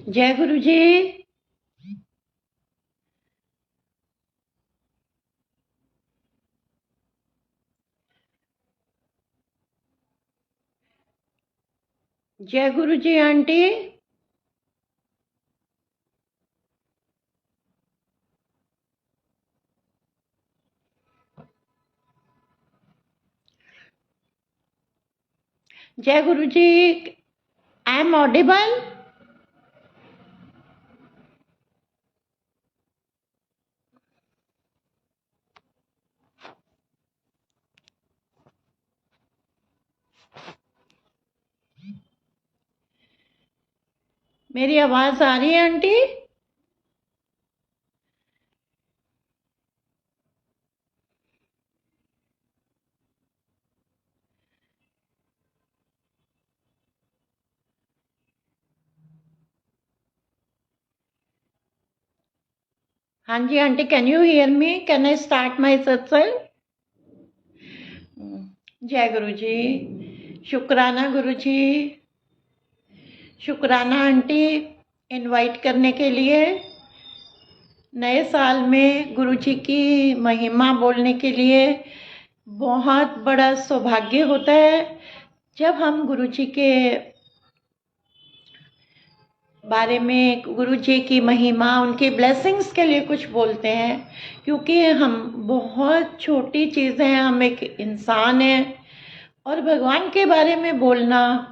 जय गुरु जी। जय गुरु जी आंटी। जय गुरु जी। I am audible. मेरी आवाज आ रही है आंटी? हाँ जी auntie, can you hear me? Can I start my satsang? जय गुरु जी। शुक्राना गुरु जी, शुक्राना आंटी इनवाइट करने के लिए। नए साल में गुरु जी की महिमा बोलने के लिए बहुत बड़ा सौभाग्य होता है जब हम गुरु जी के बारे में, गुरु जी की महिमा, उनकी ब्लेसिंग्स के लिए कुछ बोलते हैं, क्योंकि हम बहुत छोटी चीज़ें हैं, हम एक इंसान हैं और भगवान के बारे में बोलना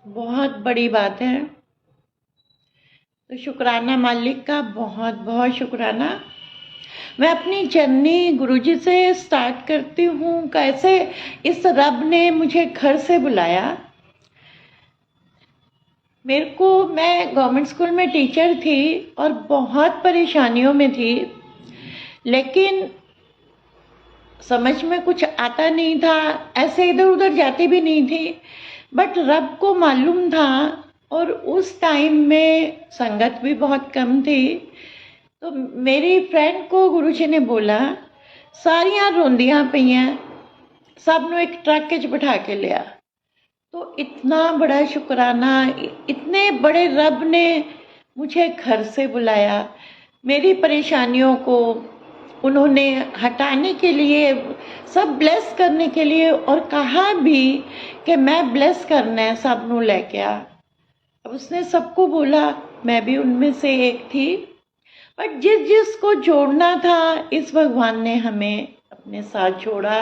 बहुत बड़ी बात है। तो शुक्राना मालिक का, बहुत बहुत शुक्राना। मैं अपनी जर्नी गुरुजी से स्टार्ट करती हूँ। कैसे इस रब ने मुझे घर से बुलाया। मेरे को, मैं गवर्नमेंट स्कूल में टीचर थी और बहुत परेशानियों में थी, लेकिन समझ में कुछ आता नहीं था, ऐसे इधर उधर जाती भी नहीं थी, बट रब को मालूम था। और उस टाइम में संगत भी बहुत कम थी। तो मेरी फ्रेंड को गुरुजी ने बोला, सारियां रोंदियां पईयां, सब नु एक ट्रक च बिठा के लिया। तो इतना बड़ा शुक्राना, इतने बड़े रब ने मुझे घर से बुलाया, मेरी परेशानियों को उन्होंने हटाने के लिए, सब ब्लेस करने के लिए, और कहा भी कि मैं ब्लेस करना है सब नू लेके आ। अब उसने सबको बोला, मैं भी उनमें से एक थी। बट जिस जिसको जोड़ना था, इस भगवान ने हमें अपने साथ जोड़ा,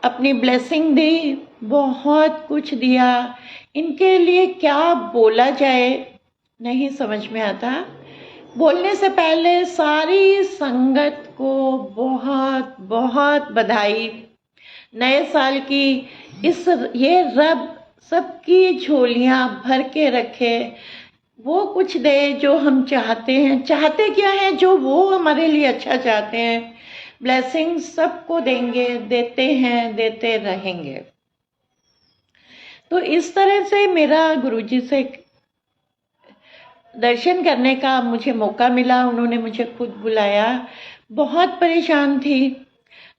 अपनी ब्लेसिंग दी, बहुत कुछ दिया। इनके लिए क्या बोला जाए नहीं समझ में आता। बोलने से पहले सारी संगत को बहुत बहुत बधाई नए साल की। ये रब सबकी झोलियां भर के रखे, वो कुछ दे जो हम चाहते हैं। चाहते क्या है, जो वो हमारे लिए अच्छा चाहते हैं। ब्लेसिंग सबको देंगे, देते हैं, देते रहेंगे। तो इस तरह से मेरा गुरुजी से दर्शन करने का मुझे मौका मिला। उन्होंने मुझे खुद बुलाया। बहुत परेशान थी,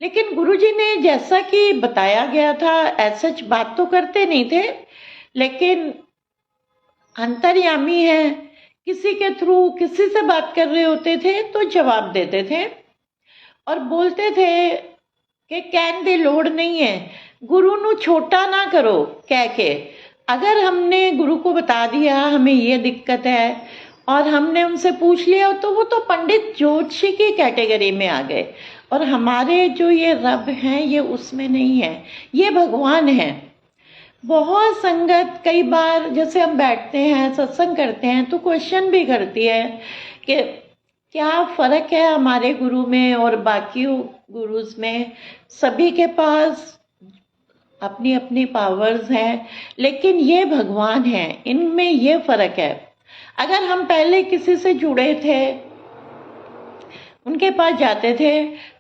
लेकिन गुरुजी ने जैसा कि बताया गया था, ऐसा बात तो करते नहीं थे, लेकिन अंतर्यामी है, किसी के थ्रू किसी से बात कर रहे होते थे तो जवाब देते थे और बोलते थे कि कहने दी लोड़ नहीं है, गुरु नू छोटा ना करो कह के। अगर हमने गुरु को बता दिया हमें ये दिक्कत है और हमने उनसे पूछ लिया, तो वो तो पंडित ज्योतिषी की कैटेगरी में आ गए, और हमारे जो ये रब हैं ये उसमें नहीं है, ये भगवान है। बहुत संगत कई बार जैसे हम बैठते हैं, सत्संग करते हैं, तो क्वेश्चन भी करती है कि क्या फ़र्क है हमारे गुरु में और बाकी गुरुज में। सभी के पास अपनी अपनी पावर्स हैं, लेकिन ये भगवान हैं, इनमें ये फ़र्क है। अगर हम पहले किसी से जुड़े थे, उनके पास जाते थे,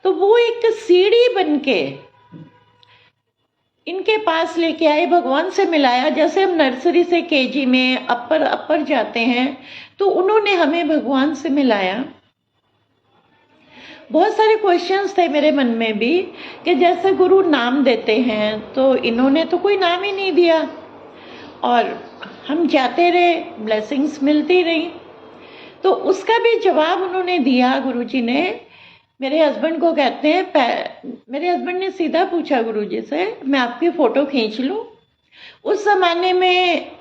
तो वो एक सीढ़ी बनके इनके पास लेके आए, भगवान से मिलाया। जैसे हम नर्सरी से केजी में अपर जाते हैं, तो उन्होंने हमें भगवान से मिलाया। बहुत सारे क्वेश्चंस थे मेरे मन में भी कि जैसे गुरु नाम देते हैं, तो इन्होंने तो कोई नाम ही नहीं दिया, और हम जाते रहे, ब्लेसिंग्स मिलती रही। तो उसका भी जवाब उन्होंने दिया, गुरुजी ने। मेरे हस्बैंड को कहते हैं, मेरे हस्बैंड ने सीधा पूछा गुरुजी से, मैं आपकी फ़ोटो खींच लूँ? उस ज़माने में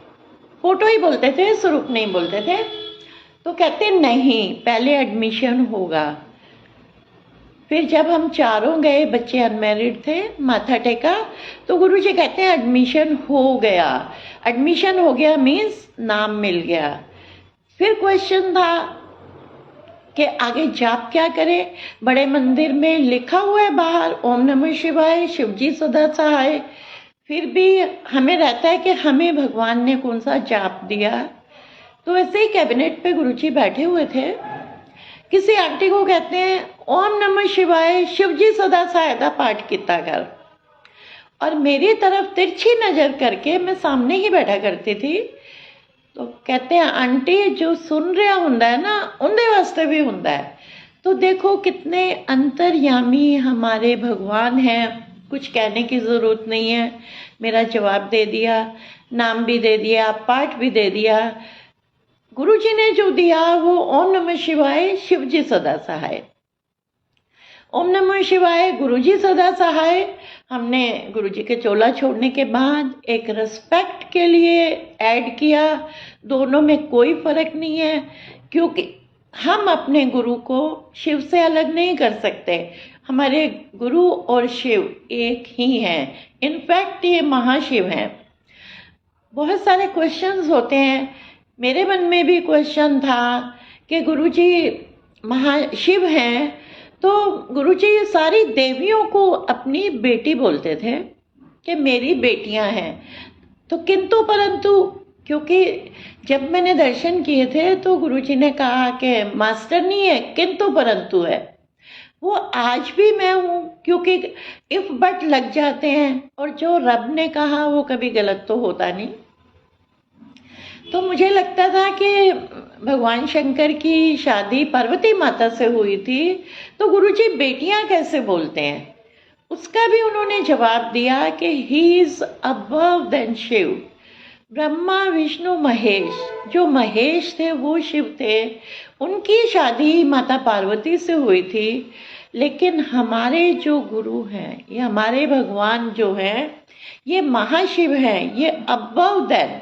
फ़ोटो ही बोलते थे, स्वरूप नहीं बोलते थे। तो कहते नहीं, पहले एडमिशन होगा। फिर जब हम चारों गए, बच्चे अनमैरिड थे, माथा टेका, तो गुरुजी कहते हैं एडमिशन हो गया। एडमिशन हो गया मीन्स नाम मिल गया। फिर क्वेश्चन था कि आगे जाप क्या करें। बड़े मंदिर में लिखा हुआ है बाहर, ओम नमः शिवाय, शिवजी सदा सहाय। फिर भी हमें रहता है कि हमें भगवान ने कौन सा जाप दिया। तो ऐसे ही कैबिनेट पे गुरुजी बैठे हुए थे, किसी आंटी को कहते हैं ओम नमः शिवाय, शिवजी सदा सहायता पाठ किता कर। और मेरी तरफ तिरछी नज़र करके, मैं सामने ही बैठा करती थी, तो कहते हैं आंटी जो सुन रहा हुंदा है ना, उनके वास्ते भी हुंदा है। तो देखो कितने अंतर्यामी हमारे भगवान हैं, कुछ कहने की ज़रूरत नहीं है। मेरा जवाब दे दिया, नाम भी दे दिया, पाठ भी दे दिया। गुरुजी ने जो दिया वो ओम नमः शिवाय, शिवजी सदा सहाय। ओम नमः शिवाय, गुरुजी सदा सहाय। हमने गुरुजी के चोला छोड़ने के बाद एक रिस्पेक्ट के लिए ऐड किया। दोनों में कोई फर्क नहीं है, क्योंकि हम अपने गुरु को शिव से अलग नहीं कर सकते। हमारे गुरु और शिव एक ही हैं। इनफैक्ट ये महाशिव हैं। बहुत सारे क्वेश्चंस होते हैं, मेरे मन में भी क्वेश्चन था कि गुरुजी महाशिव हैं, तो गुरुजी ये सारी देवियों को अपनी बेटी बोलते थे कि मेरी बेटियां हैं। तो किंतु परंतु, क्योंकि जब मैंने दर्शन किए थे तो गुरुजी ने कहा कि मास्टर नहीं है, किंतु परंतु है। वो आज भी मैं हूँ, क्योंकि इफ बट लग जाते हैं, और जो रब ने कहा वो कभी गलत तो होता नहीं। तो मुझे लगता था कि भगवान शंकर की शादी पार्वती माता से हुई थी, तो गुरुजी बेटियां कैसे बोलते हैं। उसका भी उन्होंने जवाब दिया कि he is above than Shiv. Brahma Vishnu Mahesh, जो महेश थे वो शिव थे, उनकी शादी माता पार्वती से हुई थी। लेकिन हमारे जो गुरु हैं, ये हमारे भगवान जो हैं, ये महाशिव हैं, ये अबव देन,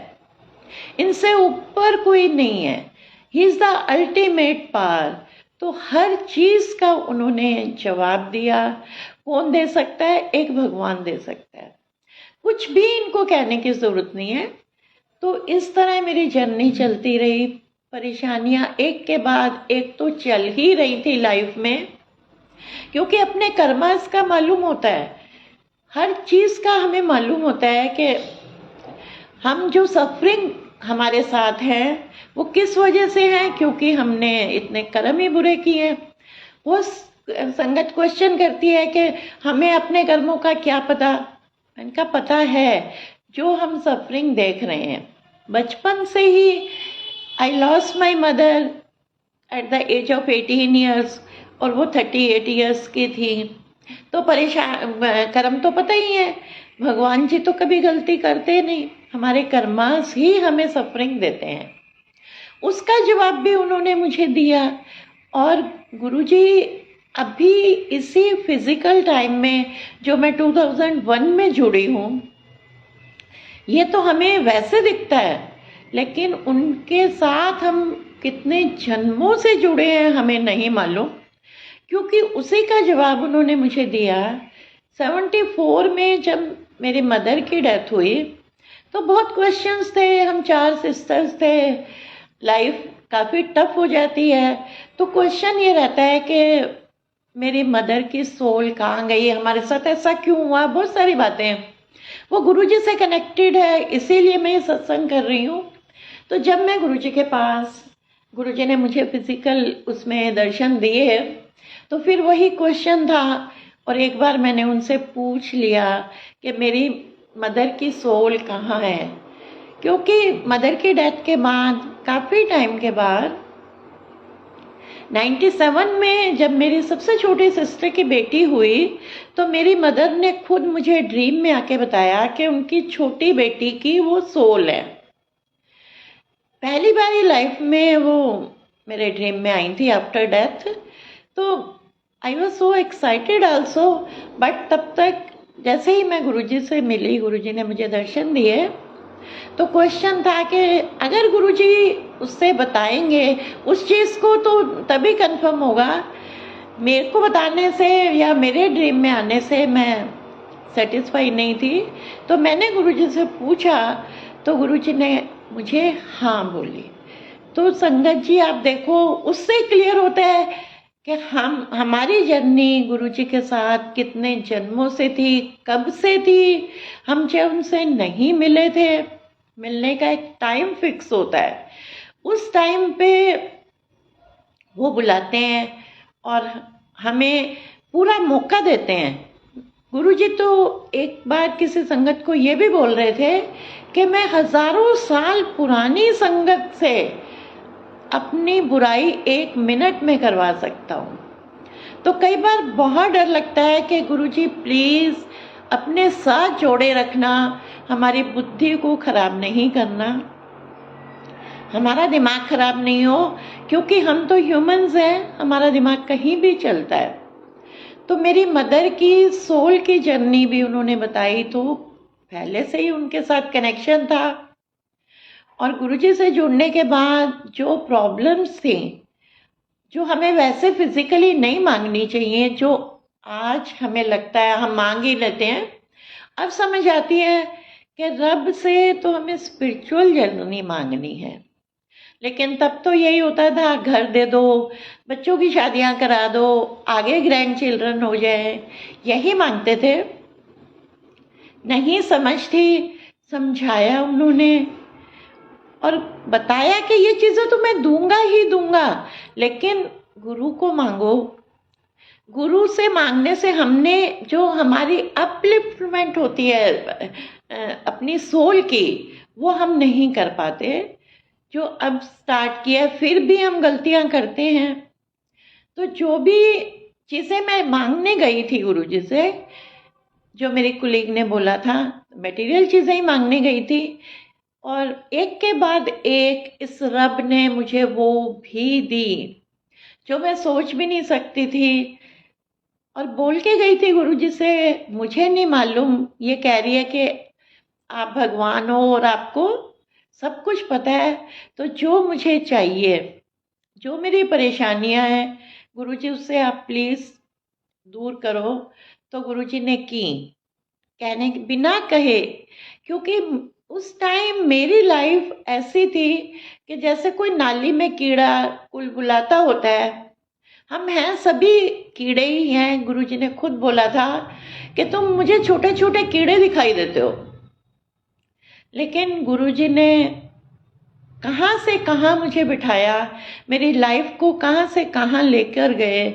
इनसे ऊपर कोई नहीं है। He is the ultimate power. तो हर चीज का उन्होंने जवाब दिया। कौन दे सकता है? एक भगवान दे सकता है। कुछ भी इनको कहने की जरूरत नहीं है। तो इस तरह मेरी जर्नी चलती रही। परेशानियां एक के बाद एक तो चल ही रही थी लाइफ में, क्योंकि अपने कर्मास का मालूम होता है, हर चीज का हमें मालूम होता है कि हम जो सफरिंग हमारे साथ हैं वो किस वजह से है, क्योंकि हमने इतने कर्म ही बुरे किए हैं। वो संगत क्वेश्चन करती है कि हमें अपने कर्मों का क्या पता। इनका पता है, जो हम सफरिंग देख रहे हैं बचपन से ही। I lost my mother at the age of 18 years, और वो 38 ईयर्स की थी। तो परेशान, कर्म तो पता ही है, भगवान जी तो कभी गलती करते नहीं, हमारे कर्मास ही हमें सफरिंग देते हैं। उसका जवाब भी उन्होंने मुझे दिया। और गुरुजी अभी इसी फिजिकल टाइम में, जो मैं 2001 में जुड़ी हूँ, ये तो हमें वैसे दिखता है, लेकिन उनके साथ हम कितने जन्मों से जुड़े हैं हमें नहीं मालूम, क्योंकि उसी का जवाब उन्होंने मुझे दिया। 74 में जब मेरी मदर की डेथ हुई तो बहुत क्वेश्चंस थे। हम 4 सिस्टर्स थे, लाइफ काफ़ी टफ हो जाती है। तो क्वेश्चन ये रहता है कि मेरी मदर की सोल कहाँ गई, हमारे साथ ऐसा क्यों हुआ। बहुत सारी बातें वो गुरुजी से कनेक्टेड है, इसीलिए मैं ये सत्संग कर रही हूँ। तो जब मैं गुरुजी के पास, गुरुजी ने मुझे फिजिकल उसमें दर्शन दिए, तो फिर वही क्वेश्चन था। और एक बार मैंने उनसे पूछ लिया कि मेरी मदर की सोल कहाँ है, क्योंकि मदर की डेथ के बाद काफ़ी टाइम के बाद 97 में जब मेरी सबसे छोटी सिस्टर की बेटी हुई, तो मेरी मदर ने खुद मुझे ड्रीम में आके बताया कि उनकी छोटी बेटी की वो सोल है। पहली बार लाइफ में वो मेरे ड्रीम में आई थी आफ्टर डेथ। तो I was so excited also. But तब तक जैसे ही मैं गुरुजी से मिली, गुरुजी ने मुझे दर्शन दिए, तो क्वेश्चन था कि अगर गुरुजी उससे बताएंगे उस चीज़ को तो तभी कंफर्म होगा, मेरे को बताने से या मेरे ड्रीम में आने से मैं सेटिस्फाई नहीं थी। तो मैंने गुरुजी से पूछा तो गुरुजी ने मुझे हाँ बोली। तो संगत जी आप देखो, उससे क्लियर होता है कि हमारी जर्नी गुरुजी के साथ कितने जन्मों से थी, कब से थी। हम जब उनसे नहीं मिले थे, मिलने का एक टाइम फिक्स होता है, उस टाइम पे वो बुलाते हैं और हमें पूरा मौका देते हैं। गुरुजी तो एक बार किसी संगत को ये भी बोल रहे थे कि मैं हजारों साल पुरानी संगत से अपनी बुराई 1 मिनट में करवा सकता हूँ। तो कई बार बहुत डर लगता है कि गुरुजी प्लीज़ अपने साथ जोड़े रखना, हमारी बुद्धि को खराब नहीं करना, हमारा दिमाग खराब नहीं हो, क्योंकि हम तो ह्यूमंस हैं, हमारा दिमाग कहीं भी चलता है। तो मेरी मदर की सोल की जर्नी भी उन्होंने बताई, तो पहले से ही उनके साथ कनेक्शन था। और गुरुजी से जुड़ने के बाद जो प्रॉब्लम्स थी, जो हमें वैसे फिजिकली नहीं मांगनी चाहिए, जो आज हमें लगता है हम मांग ही लेते हैं, अब समझ आती है कि रब से तो हमें स्पिरिचुअल जर्नी मांगनी है। लेकिन तब तो यही होता था, घर दे दो, बच्चों की शादियां करा दो, आगे ग्रैंड चिल्ड्रन हो जाए, यही मांगते थे। नहीं समझ थी, समझाया उन्होंने और बताया कि ये चीज़ें तो मैं दूंगा ही दूंगा, लेकिन गुरु को मांगो। गुरु से मांगने से हमने जो हमारी अपलिफ्टमेंट होती है अपनी सोल की, वो हम नहीं कर पाते। जो अब स्टार्ट किया, फिर भी हम गलतियां करते हैं। तो जो भी चीज़ें मैं मांगने गई थी गुरुजी से, जो मेरी कुलीग ने बोला था, मटेरियल चीज़ें ही मांगने गई थी, और एक के बाद एक इस रब ने मुझे वो भी दी जो मैं सोच भी नहीं सकती थी। और बोल के गई थी गुरुजी से, मुझे नहीं मालूम, ये कह रही है कि आप भगवान हो और आपको सब कुछ पता है, तो जो मुझे चाहिए, जो मेरी परेशानियां हैं गुरुजी, उससे आप प्लीज़ दूर करो। तो गुरुजी ने की, कहने बिना कहे, क्योंकि उस टाइम मेरी लाइफ ऐसी थी कि जैसे कोई नाली में कीड़ा कुलबुलाता होता है, हम हैं सभी कीड़े ही हैं। गुरुजी ने खुद बोला था कि तुम मुझे छोटे छोटे कीड़े दिखाई देते हो, लेकिन गुरुजी ने कहाँ से कहाँ मुझे बिठाया, मेरी लाइफ को कहाँ से कहाँ लेकर गए।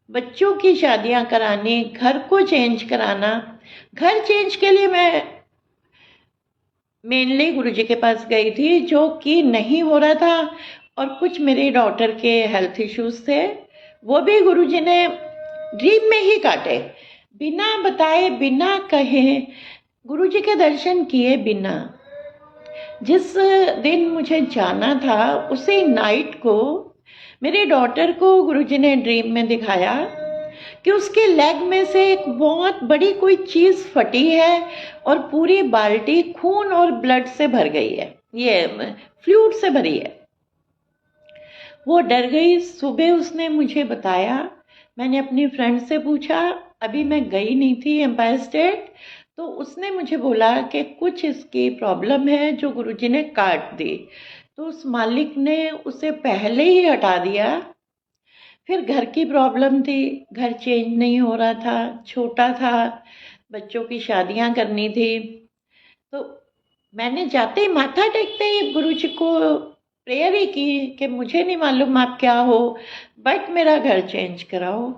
बच्चों की शादियां करानी, घर को चेंज कराना। घर चेंज के लिए मैं मेनली गुरुजी के पास गई थी, जो कि नहीं हो रहा था, और कुछ मेरी डॉटर के हेल्थ इश्यूज थे, वो भी गुरुजी ने ड्रीम में ही काटे, बिना बताए बिना कहे। गुरुजी के दर्शन किए बिना। जिस दिन मुझे जाना था उसी नाइट को मेरी डॉटर को गुरुजी ने ड्रीम में दिखाया कि उसके लेग में से एक बहुत बड़ी कोई चीज़ फटी है और पूरी बाल्टी खून और ब्लड से भर गई है, ये फ्लूइड से भरी है। वो डर गई। सुबह उसने मुझे बताया, मैंने अपनी फ्रेंड से पूछा, अभी मैं गई नहीं थी एम्पायर स्टेट, तो उसने मुझे बोला कि कुछ इसकी प्रॉब्लम है जो गुरुजी ने काट दी। तो उस मालिक ने उसे पहले ही हटा दिया। फिर घर की प्रॉब्लम थी, घर चेंज नहीं हो रहा था, छोटा था, बच्चों की शादियां करनी थी। तो मैंने जाते ही माथा टेकते ही गुरुजी को प्रेयर ही की कि मुझे नहीं मालूम आप क्या हो, बट मेरा घर चेंज कराओ।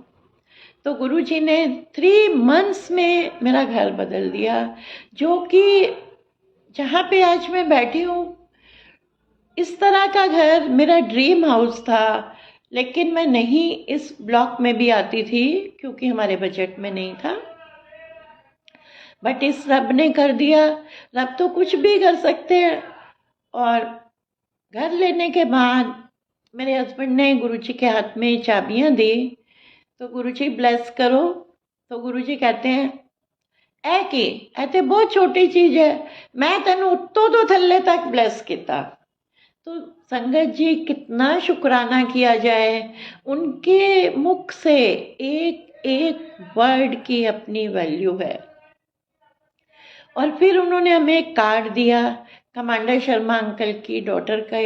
तो गुरुजी ने 3 मंथ्स में मेरा घर बदल दिया, जो कि जहाँ पे आज मैं बैठी हूँ, इस तरह का घर मेरा ड्रीम हाउस था। लेकिन मैं नहीं इस ब्लॉक में भी आती थी, क्योंकि हमारे बजट में नहीं था, बट इस रब ने कर दिया। रब तो कुछ भी कर सकते हैं। और घर लेने के बाद मेरे हस्बैंड ने गुरुजी के हाथ में चाबियां दी, तो गुरुजी ब्लेस करो। तो गुरुजी कहते हैं ऐ की ऐ ते बहुत छोटी चीज़ है, मैं तेन उत्तों तो थल्ले तक ब्लेस किया। तो संगत जी कितना शुक्राना किया जाए, उनके मुख से एक एक वर्ड की अपनी वैल्यू है। और फिर उन्होंने हमें एक कार्ड दिया, कमांडर शर्मा अंकल की डॉटर का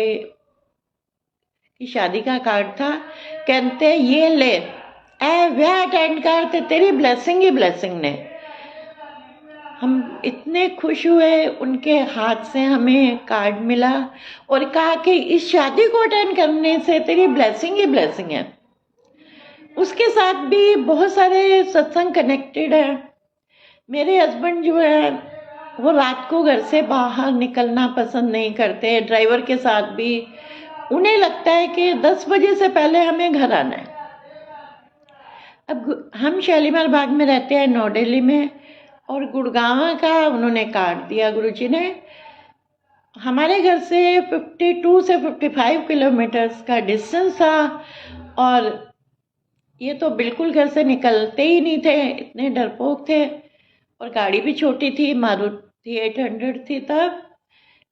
की शादी का कार्ड था। कहते ये ले ए व्याह अटेंड कर, ते तेरी ब्लेसिंग ही ब्लेसिंग ने। हम इतने खुश हुए, उनके हाथ से हमें कार्ड मिला और कहा कि इस शादी को अटेंड करने से तेरी ब्लेसिंग ही ब्लेसिंग है। उसके साथ भी बहुत सारे सत्संग कनेक्टेड है। मेरे हस्बैंड जो है वो रात को घर से बाहर निकलना पसंद नहीं करते, ड्राइवर के साथ भी। उन्हें लगता है कि 10 बजे से पहले हमें घर आना है। अब हम शालीमार बाग में रहते हैं, नौ दिल्ली में, और गुड़गांव का उन्होंने कार्ड दिया गुरुजी ने। हमारे घर से 52 से 55 किलोमीटर्स का डिस्टेंस था, और ये तो बिल्कुल घर से निकलते ही नहीं थे, इतने डरपोक थे। और गाड़ी भी छोटी थी, मारुति 800 थी तब।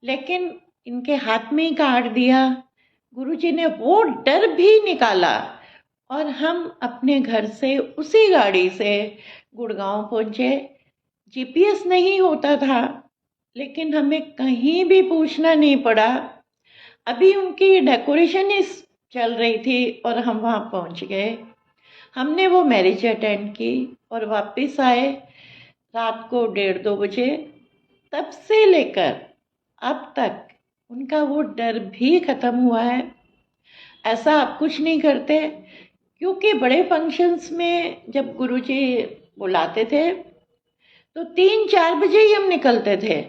लेकिन इनके हाथ में ही कार्ड दिया, गुरुजी ने वो डर भी निकाला और हम अपने घर से उसी गाड़ी से गुड़गांव पहुँचे। जीपीएस नहीं होता था, लेकिन हमें कहीं भी पूछना नहीं पड़ा। अभी उनकी डेकोरेशन ही चल रही थी और हम वहाँ पहुँच गए। हमने वो मैरिज अटेंड की और वापस आए रात को 1:30-2 बजे। तब से लेकर अब तक उनका वो डर भी ख़त्म हुआ है। ऐसा आप कुछ नहीं करते, क्योंकि बड़े फंक्शंस में जब गुरुजी बुलाते थे तो 3-4 बजे ही हम निकलते थे,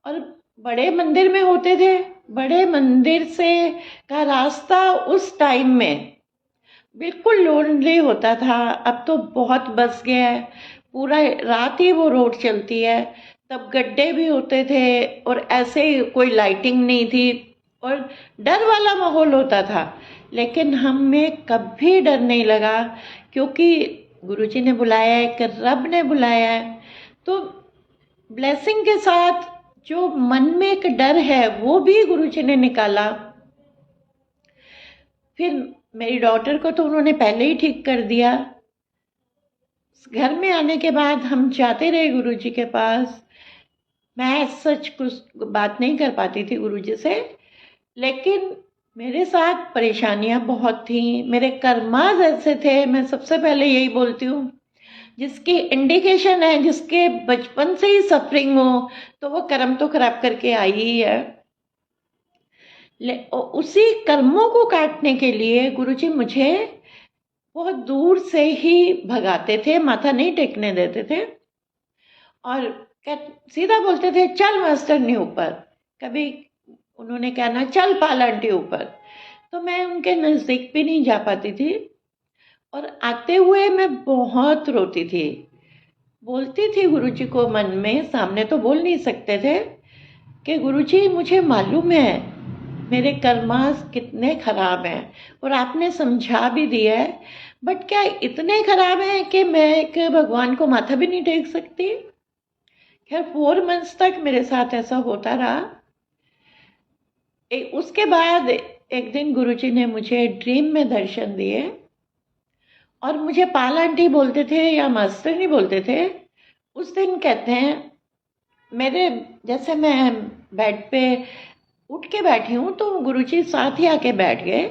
और बड़े मंदिर में होते थे। बड़े मंदिर से का रास्ता उस टाइम में बिल्कुल लोनली होता था। अब तो बहुत बस गया है, पूरा रात ही वो रोड चलती है। तब गड्ढे भी होते थे और ऐसे कोई लाइटिंग नहीं थी और डर वाला माहौल होता था। लेकिन हमें कभी डर नहीं लगा, क्योंकि गुरुजी ने बुलाया है, कि रब ने बुलाया है। तो ब्लेसिंग के साथ जो मन में एक डर है वो भी गुरुजी ने निकाला। फिर मेरी डॉटर को तो उन्होंने पहले ही ठीक कर दिया। घर में आने के बाद हम जाते रहे गुरुजी के पास। मैं सच कुछ बात नहीं कर पाती थी गुरुजी से, लेकिन मेरे साथ परेशानियां बहुत थी। मेरे कर्मास ऐसे थे, मैं सबसे पहले यही बोलती हूँ, जिसकी इंडिकेशन है, जिसके बचपन से ही सफरिंग हो, तो वो कर्म तो खराब करके आई ही है। उसी कर्मों को काटने के लिए गुरुजी मुझे बहुत दूर से ही भगाते थे, माथा नहीं टेकने देते थे, और सीधा बोलते थे चल मास्टरनी ऊपर। कभी उन्होंने कहना चल पालांटी ऊपर, तो मैं उनके नज़दीक भी नहीं जा पाती थी। और आते हुए मैं बहुत रोती थी, बोलती थी गुरुजी को मन में, सामने तो बोल नहीं सकते थे, कि गुरुजी मुझे मालूम है मेरे कर्मास कितने खराब हैं और आपने समझा भी दिया है, बट क्या इतने खराब हैं कि मैं एक भगवान को माथा भी नहीं टेक सकती। खैर 4 मंथ्स तक मेरे साथ ऐसा होता रहा। उसके बाद एक दिन गुरुजी ने मुझे ड्रीम में दर्शन दिए, और मुझे पाल आंटी बोलते थे या मास्टर नहीं बोलते थे। उस दिन कहते हैं मेरे, जैसे मैं बेड पे उठ के बैठी हूँ तो गुरुजी साथ ही आके बैठ गए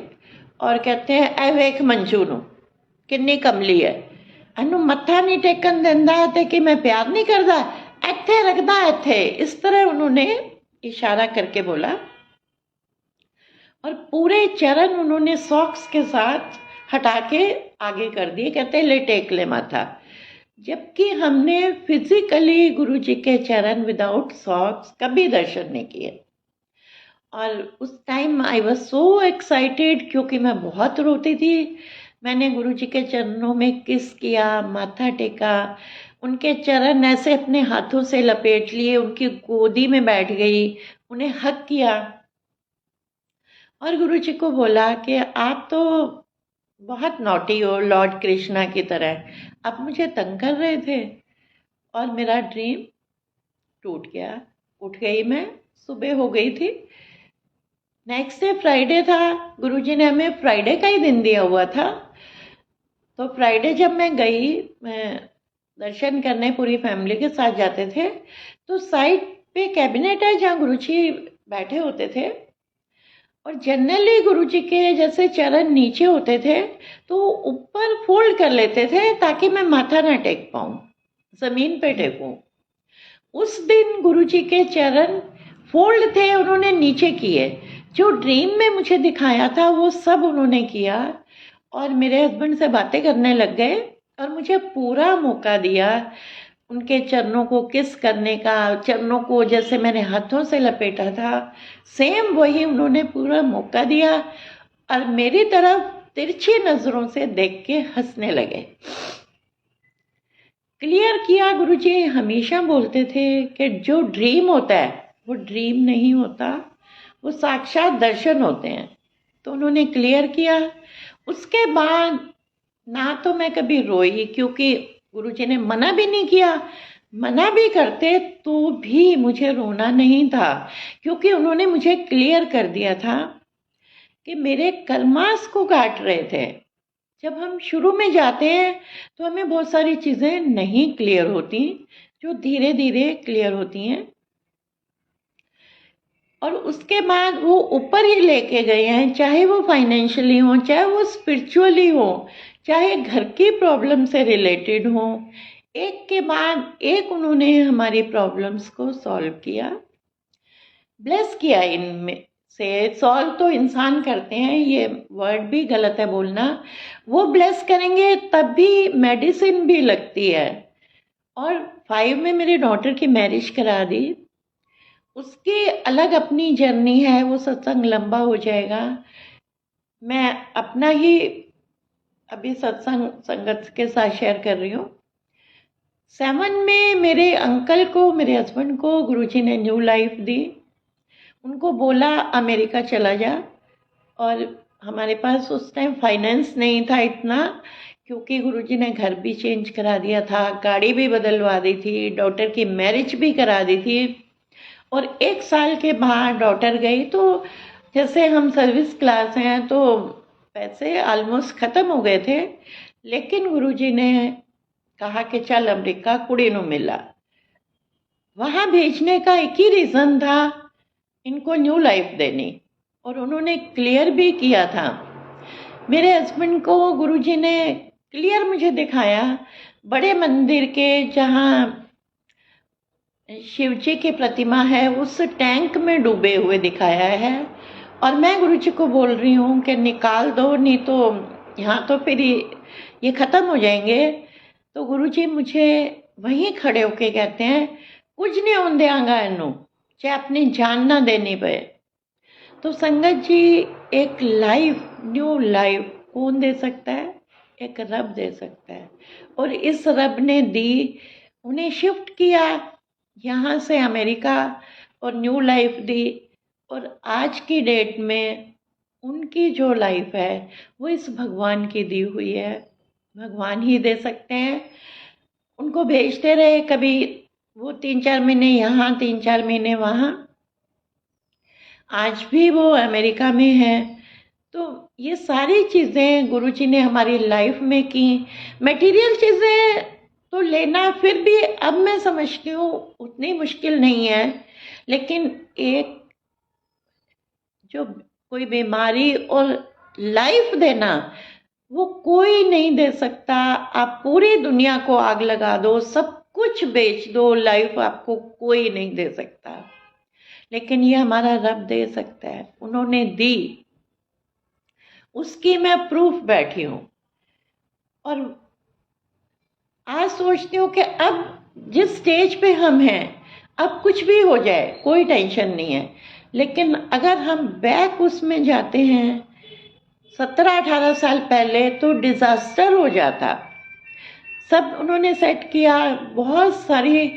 और कहते हैं ऐ वेख मंजू नू किन्नी कमली है, अनु मत्था नहीं टेकन देंदा ते कि मैं प्यार नहीं करता, इत्थे रखदा इत्थे। इस तरह उन्होंने इशारा करके बोला, और पूरे चरण उन्होंने सॉक्स के साथ हटा के आगे कर दिए। कहते ले टेक ले माथा। जबकि हमने फिजिकली गुरुजी के चरण विदाउट सॉक्स कभी दर्शन नहीं किए। और उस time I was so excited, क्योंकि मैं बहुत रोती थी। मैंने गुरुजी के चरणों में किस किया, माथा टेका, उनके चरण ऐसे अपने हाथों से लपेट लिए, उनकी गोदी में बैठ गई, उन्हें हग किया। और गुरुजी को बोला कि आप तो बहुत नॉटी हो, लॉर्ड कृष्णा की तरह, आप मुझे तंग कर रहे थे। और मेरा ड्रीम टूट गया। उठ गई मैं, सुबह हो गई थी। नेक्स्ट डे फ्राइडे था, गुरुजी ने हमें फ्राइडे का ही दिन दिया हुआ था। तो फ्राइडे जब मैं गई, मैं दर्शन करने पूरी फैमिली के साथ जाते थे, तो साइड पे कैबिनेट है जहाँ गुरुजी बैठे होते थे। और जनरली गुरुजी के जैसे चरण नीचे होते थे तो ऊपर फोल्ड कर लेते थे ताकि मैं माथा ना टेक पाऊँ, जमीन पे टेकूं। उस दिन गुरुजी के चरण फोल्ड थे, उन्होंने नीचे किए। जो ड्रीम में मुझे दिखाया था वो सब उन्होंने किया। और मेरे हस्बैंड से बातें करने लग गए और मुझे पूरा मौका दिया उनके चरणों को किस करने का। चरणों को जैसे मैंने हाथों से लपेटा था, सेम वही उन्होंने पूरा मौका दिया और मेरी तरफ तिरछी नजरों से देख के हंसने लगे। क्लियर किया। गुरुजी हमेशा बोलते थे कि जो ड्रीम होता है वो ड्रीम नहीं होता, वो साक्षात दर्शन होते हैं। तो उन्होंने क्लियर किया। उसके बाद ना तो मैं कभी रोई, क्योंकि गुरुजी ने मना भी नहीं किया। मना भी करते तो भी मुझे रोना नहीं था, क्योंकि उन्होंने मुझे क्लियर कर दिया था कि मेरे कर्मास को काट रहे थे। जब हम शुरू में जाते हैं तो हमें बहुत सारी चीज़ें नहीं क्लियर होती, जो धीरे धीरे क्लियर होती हैं। और उसके बाद वो ऊपर ही लेके गए हैं, चाहे वो फाइनेंशियली हो, चाहे वो स्पिरिचुअली हो, चाहे घर की प्रॉब्लम से रिलेटेड हो। एक के बाद एक उन्होंने हमारी प्रॉब्लम्स को सॉल्व किया, ब्लेस किया। इनमें से सॉल्व तो इंसान करते हैं, ये वर्ड भी गलत है बोलना। वो ब्लेस करेंगे तब भी मेडिसिन भी लगती है। और 5 में मेरी डॉटर की मैरिज करा दी। उसकी अलग अपनी जर्नी है, वो सत्संग लंबा हो जाएगा। मैं अपना ही अभी सत्संग संगत के साथ शेयर कर रही हूँ। 7 में मेरे अंकल को, मेरे हस्बैंड को गुरुजी ने न्यू लाइफ दी। उनको बोला अमेरिका चला जा। और हमारे पास उस टाइम फाइनेंस नहीं था इतना, क्योंकि गुरुजी ने घर भी चेंज करा दिया था, गाड़ी भी बदलवा दी थी, डॉटर की मैरिज भी करा दी थी। और 1 साल के बाद डॉटर गई, तो जैसे हम सर्विस क्लास हैं तो पैसे ऑलमोस्ट ख़त्म हो गए थे। लेकिन गुरुजी ने कहा कि चल अमेरिका, कुड़ी नू मिला। वहाँ भेजने का एक ही रीज़न था, इनको न्यू लाइफ देनी। और उन्होंने क्लियर भी किया था। मेरे हस्बैंड को गुरुजी ने क्लियर मुझे दिखाया बड़े मंदिर के, जहाँ शिव जी की प्रतिमा है, उस टैंक में डूबे हुए दिखाया है। और मैं गुरुजी को बोल रही हूँ कि निकाल दो, नहीं तो यहाँ तो फिर ये ख़त्म हो जाएंगे। तो गुरुजी मुझे वहीं खड़े होके कहते हैं, कुछ नहीं होने देंगा इनू, चाहे अपनी जान ना देनी पे। तो संगत जी, एक लाइफ, न्यू लाइफ कौन दे सकता है? एक रब दे सकता है। और इस रब ने दी, उन्हें शिफ्ट किया यहाँ से अमेरिका और न्यू लाइफ दी। और आज की डेट में उनकी जो लाइफ है वो इस भगवान की दी हुई है। भगवान ही दे सकते हैं। उनको भेजते रहे, कभी वो 3-4 महीने यहाँ, 3-4 महीने वहाँ। आज भी वो अमेरिका में है। तो ये सारी चीज़ें गुरुजी ने हमारी लाइफ में की। मटेरियल चीज़ें तो लेना फिर भी अब मैं समझती हूँ उतनी मुश्किल नहीं है, लेकिन एक जो कोई बीमारी और लाइफ देना, वो कोई नहीं दे सकता। आप पूरी दुनिया को आग लगा दो, सब कुछ बेच दो, लाइफ आपको कोई नहीं दे सकता। लेकिन ये हमारा रब दे सकता है, उन्होंने दी, उसकी मैं प्रूफ बैठी हूँ। और आज सोचती हूँ कि अब जिस स्टेज पे हम हैं, अब कुछ भी हो जाए कोई टेंशन नहीं है। लेकिन अगर हम बैक उसमें जाते हैं 17-18 साल पहले, तो डिज़ास्टर हो जाता। सब उन्होंने सेट किया, बहुत सारी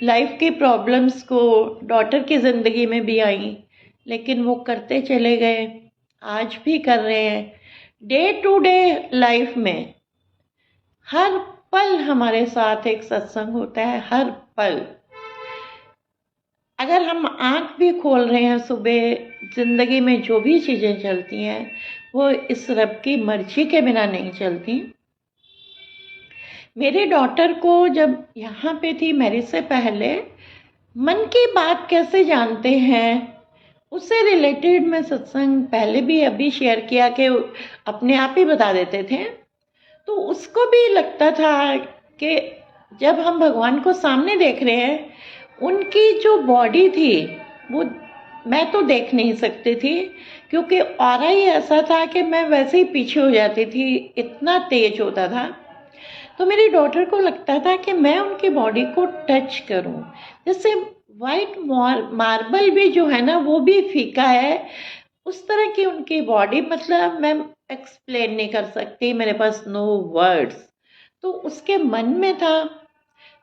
लाइफ की प्रॉब्लम्स को डॉटर की ज़िंदगी में भी आई, लेकिन वो करते चले गए। आज भी कर रहे हैं। डे टू डे लाइफ में हर पल हमारे साथ एक सत्संग होता है, हर पल। अगर हम आँख भी खोल रहे हैं सुबह, ज़िंदगी में जो भी चीज़ें चलती हैं वो इस रब की मर्जी के बिना नहीं चलती। मेरी डॉटर को जब यहाँ पे थी मैरिज से पहले, मन की बात कैसे जानते हैं उससे रिलेटेड मैं सत्संग पहले भी अभी शेयर किया कि अपने आप ही बता देते थे। तो उसको भी लगता था कि जब हम भगवान को सामने देख रहे हैं, उनकी जो बॉडी थी वो मैं तो देख नहीं सकती थी, क्योंकि ऑरा ही ऐसा था कि मैं वैसे ही पीछे हो जाती थी, इतना तेज होता था। तो मेरी डॉटर को लगता था कि मैं उनकी बॉडी को टच करूं, जैसे वाइट मार्बल भी जो है ना वो भी फीका है, उस तरह की उनकी बॉडी, मतलब मैं एक्सप्लेन नहीं कर सकती, मेरे पास नो वर्ड्स। तो उसके मन में था।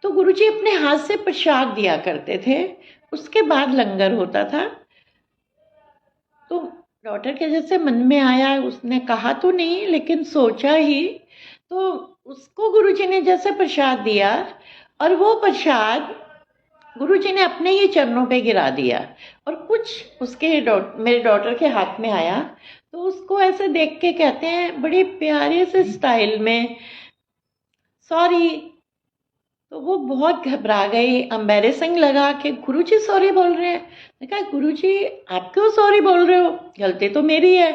तो गुरुजी अपने हाथ से प्रसाद दिया करते थे, उसके बाद लंगर होता था। तो डॉटर के जैसे मन में आया, उसने कहा तो नहीं लेकिन सोचा ही, तो उसको गुरुजी ने जैसे प्रसाद दिया और वो प्रसाद गुरुजी ने अपने ही चरणों पे गिरा दिया और कुछ उसके मेरे डॉटर के हाथ में आया। तो उसको ऐसे देख के कहते हैं बड़े प्यारे से स्टाइल में, सॉरी। तो वो बहुत घबरा गई, एम्बेरेसिंग लगा कि गुरुजी सॉरी बोल रहे हैं। मैंने कहा गुरुजी आप क्यों सॉरी बोल रहे हो, गलती तो मेरी है।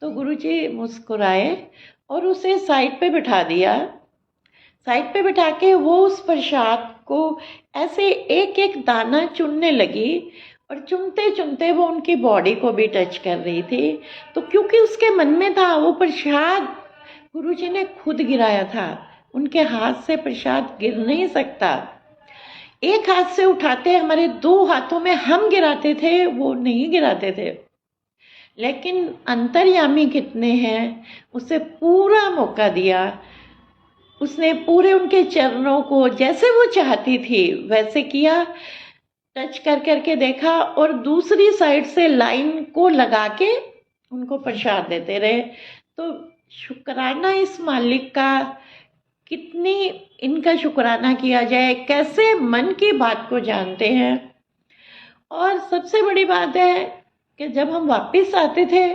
तो गुरुजी मुस्कुराए और उसे साइड पे बिठा दिया। साइड पे बिठा के वो उस प्रसाद को ऐसे एक एक दाना चुनने लगी और चुनते चुनते वो उनकी बॉडी को भी टच कर रही थी। तो क्योंकि उसके मन में था वो प्रसाद गुरुजी ने खुद गिराया था, उनके हाथ से प्रसाद गिर नहीं सकता। एक हाथ से उठाते हमारे दो हाथों में हम गिराते थे, वो नहीं गिराते थे। लेकिन अंतर्यामी कितने हैं, उसे पूरा मौका दिया। उसने पूरे उनके चरणों को जैसे वो चाहती थी वैसे किया, टच कर करके देखा और दूसरी साइड से लाइन को लगा के उनको प्रसाद देते रहे। तो शुक्राना इस मालिक का, कितनी इनका शुक्राना किया जाए, कैसे मन की बात को जानते हैं। और सबसे बड़ी बात है कि जब हम वापस आते थे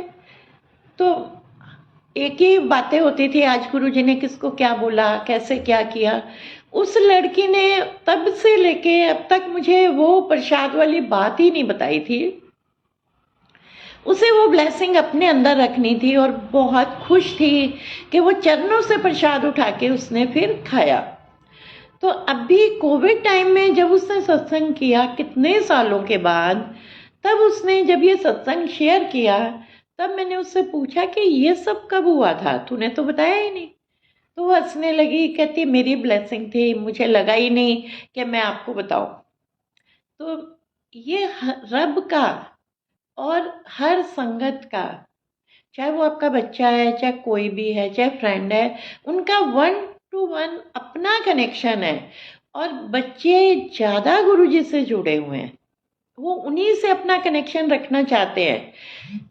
तो एक ही बातें होती थी, आज गुरुजी ने किसको क्या बोला, कैसे क्या किया। उस लड़की ने तब से लेके अब तक मुझे वो प्रसाद वाली बात ही नहीं बताई थी। उसे वो ब्लेसिंग अपने अंदर रखनी थी और बहुत खुश थी कि वो चरणों से प्रसाद उठा के उसने फिर खाया। तो अभी कोविड टाइम में जब उसने सत्संग किया कितने सालों के बाद, तब उसने जब ये सत्संग शेयर किया, तब मैंने उससे पूछा कि ये सब कब हुआ था, तूने तो बताया ही नहीं। तो वो हंसने लगी, कहती मेरी ब्लेसिंग थी, मुझे लगा ही नहीं कि मैं आपको बताऊं। तो ये रब का और हर संगत का, चाहे वो आपका बच्चा है, चाहे कोई भी है, चाहे फ्रेंड है, उनका 1 to 1 अपना कनेक्शन है। और बच्चे ज़्यादा गुरुजी से जुड़े हुए हैं, वो उन्हीं से अपना कनेक्शन रखना चाहते हैं,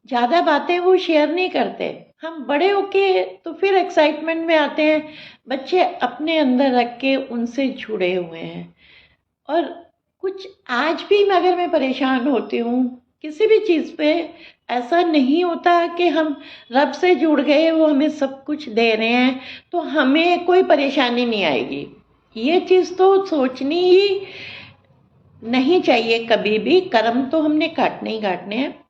ज़्यादा बातें वो शेयर नहीं करते। हम बड़े होके तो फिर एक्साइटमेंट में आते हैं, बच्चे अपने अंदर रख के उनसे जुड़े हुए हैं। और कुछ आज भी अगर मैं परेशान होती हूँ किसी भी चीज़ पे, ऐसा नहीं होता कि हम रब से जुड़ गए, वो हमें सब कुछ दे रहे हैं तो हमें कोई परेशानी नहीं आएगी। ये चीज़ तो सोचनी ही नहीं चाहिए कभी भी, कर्म तो हमने काटने ही काटने हैं।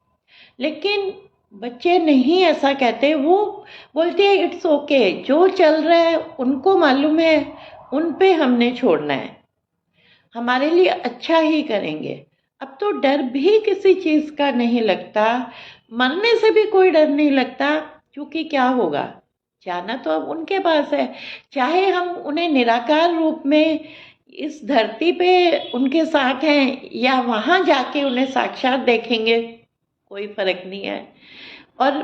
लेकिन बच्चे नहीं ऐसा कहते, वो बोलते हैं इट्स ओके, जो चल रहा है उनको मालूम है, उन पे हमने छोड़ना है, हमारे लिए अच्छा ही करेंगे। अब तो डर भी किसी चीज़ का नहीं लगता, मरने से भी कोई डर नहीं लगता, क्योंकि क्या होगा, जाना तो अब उनके पास है। चाहे हम उन्हें निराकार रूप में इस धरती पे उनके साथ हैं या वहाँ जाके उन्हें साक्षात देखेंगे, कोई फर्क नहीं है। और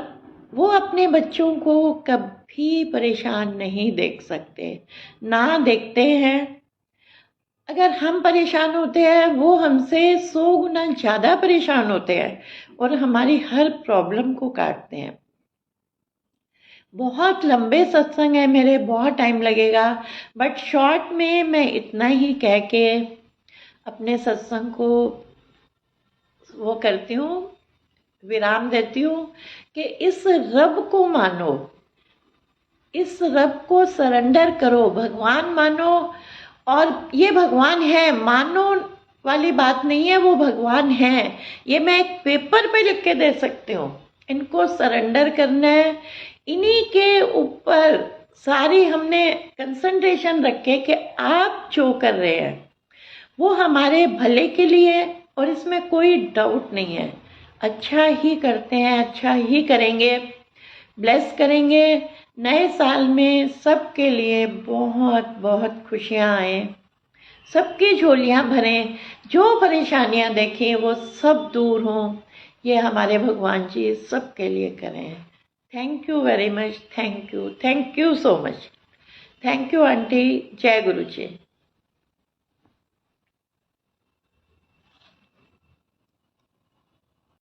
वो अपने बच्चों को कभी परेशान नहीं देख सकते, ना देखते हैं। अगर हम परेशान होते हैं, वो हमसे 100 गुना ज़्यादा परेशान होते हैं और हमारी हर प्रॉब्लम को काटते हैं। बहुत लंबे सत्संग है मेरे, बहुत टाइम लगेगा, बट शॉर्ट में मैं इतना ही कह के अपने सत्संग को वो करती हूँ, विराम देती हूँ कि इस रब को मानो, इस रब को सरेंडर करो, भगवान मानो। और ये भगवान है, मानो वाली बात नहीं है, वो भगवान है। ये मैं एक पेपर पे लिख के दे सकती हूँ। इनको सरेंडर करना है, इन्हीं के ऊपर सारी हमने कंसंट्रेशन रखे कि आप जो कर रहे हैं वो हमारे भले के लिए, और इसमें कोई डाउट नहीं है। अच्छा ही करते हैं, अच्छा ही करेंगे, ब्लेस करेंगे। नए साल में सबके लिए बहुत बहुत खुशियाँ आए, सबकी झोलियाँ भरें, जो परेशानियाँ देखें वो सब दूर हों। ये हमारे भगवान जी सबके लिए करें। Thank you very much, thank you so much. Thank you aunty. जय गुरु जी।